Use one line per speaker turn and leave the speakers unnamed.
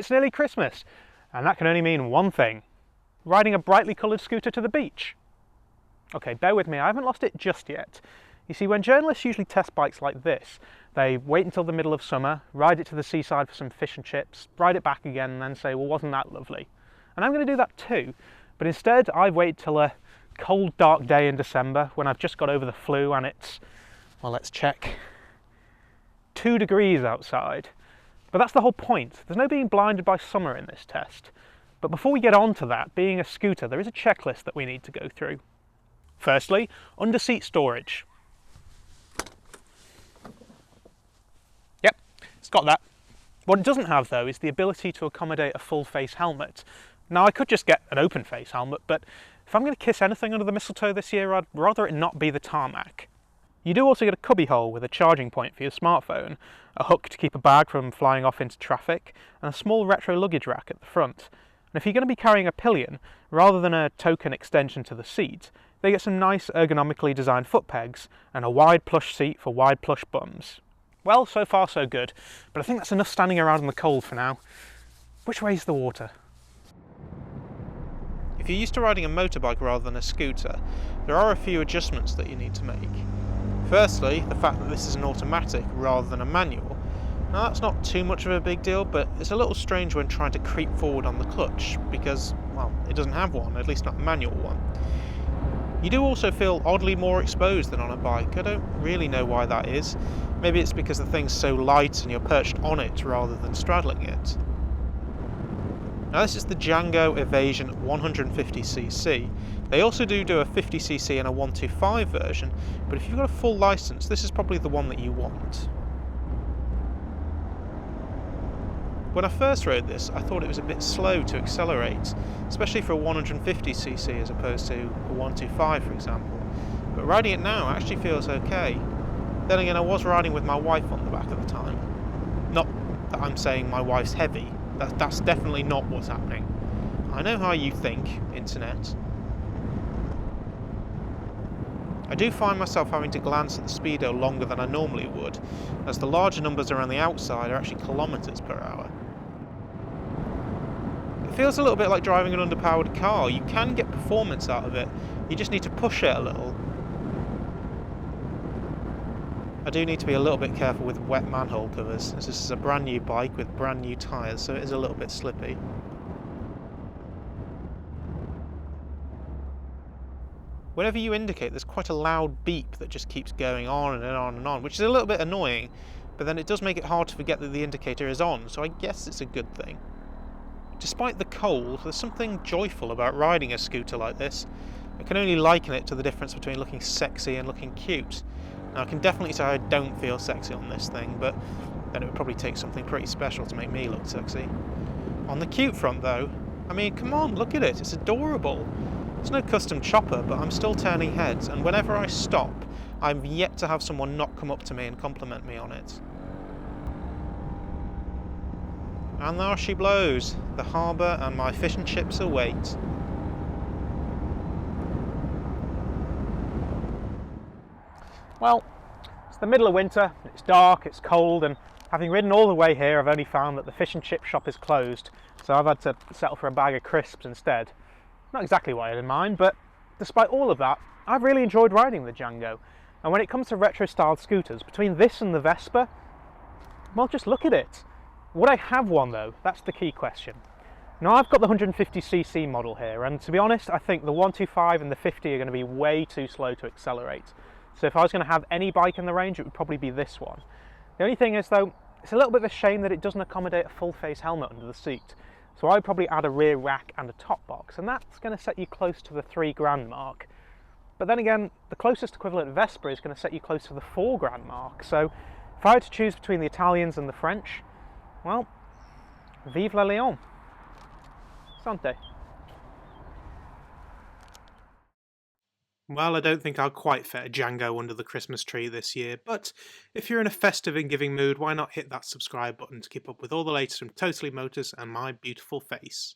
It's nearly Christmas, and that can only mean one thing: riding a brightly coloured scooter to the beach. Okay, bear with me, I haven't lost it just yet. You see, when journalists usually test bikes like this, they wait until the middle of summer, ride it to the seaside for some fish and chips, ride it back again, and then say, well, wasn't that lovely? And I'm going to do that too, but instead I've waited till a cold, dark day in December when I've just got over the flu and it's, well, let's check, 2 degrees outside. But that's the whole point. There's no being blinded by summer in this test. But before we get on to that, being a scooter, there is a checklist that we need to go through. Firstly, under-seat storage. Yep, it's got that. What it doesn't have, though, is the ability to accommodate a full-face helmet. Now, I could just get an open-face helmet, but if I'm going to kiss anything under the mistletoe this year, I'd rather it not be the tarmac. You do also get a cubbyhole with a charging point for your smartphone, a hook to keep a bag from flying off into traffic, and a small retro luggage rack at the front. And if you're going to be carrying a pillion, rather than a token extension to the seat, they get some nice ergonomically designed foot pegs and a wide plush seat for wide plush bums. Well, so far so good, but I think that's enough standing around in the cold for now. Which way's the water? If you're used to riding a motorbike rather than a scooter, there are a few adjustments that you need to make. Firstly, the fact that this is an automatic rather than a manual. Now that's not too much of a big deal, but it's a little strange when trying to creep forward on the clutch because, well, it doesn't have one, at least not a manual one. You do also feel oddly more exposed than on a bike. I don't really know why that is. Maybe it's because the thing's so light and you're perched on it rather than straddling it. Now this is the Django Evasion 150cc. They also do a 50cc and a 125 version, but if you've got a full license, this is probably the one that you want. When I first rode this, I thought it was a bit slow to accelerate, especially for a 150cc as opposed to a 125, for example. But riding it now actually feels okay. Then again, I was riding with my wife on the back at the time. Not that I'm saying my wife's heavy. That's definitely not what's happening. I know how you think, internet. I do find myself having to glance at the speedo longer than I normally would, as the larger numbers around the outside are actually kilometres per hour. It feels a little bit like driving an underpowered car. You can get performance out of it, you just need to push it a little. I do need to be a little bit careful with wet manhole covers, as this is a brand new bike with brand new tyres, so it is a little bit slippy. Whenever you indicate, there's quite a loud beep that just keeps going on and on and on, which is a little bit annoying, but then it does make it hard to forget that the indicator is on, so I guess it's a good thing. Despite the cold, there's something joyful about riding a scooter like this. I can only liken it to the difference between looking sexy and looking cute. Now, I can definitely say I don't feel sexy on this thing, but then it would probably take something pretty special to make me look sexy. On the cute front though, I mean, come on, look at it, it's adorable. It's no custom chopper, but I'm still turning heads, and whenever I stop, I'm yet to have someone not come up to me and compliment me on it. And there she blows. The harbour and my fish and chips await. Well, it's the middle of winter, it's dark, it's cold, and having ridden all the way here, I've only found that the fish and chip shop is closed, so I've had to settle for a bag of crisps instead. Not exactly what I had in mind, but despite all of that, I've really enjoyed riding the Django. And when it comes to retro-styled scooters, between this and the Vespa, well, just look at it. Would I have one though? That's the key question. Now, I've got the 150cc model here, and to be honest, I think the 125 and the 50 are going to be way too slow to accelerate. So if I was going to have any bike in the range, it would probably be this one. The only thing is though, it's a little bit of a shame that it doesn't accommodate a full face helmet under the seat. So I'd probably add a rear rack and a top box, and that's going to set you close to the £3,000 mark. But then again, the closest equivalent Vespa is going to set you close to the £4,000 mark. So if I had to choose between the Italians and the French, well, vive la Lyon. Sante. Well, I don't think I'll quite fit a Django under the Christmas tree this year, but if you're in a festive and giving mood, why not hit that subscribe button to keep up with all the latest from Totally Motors and my beautiful face.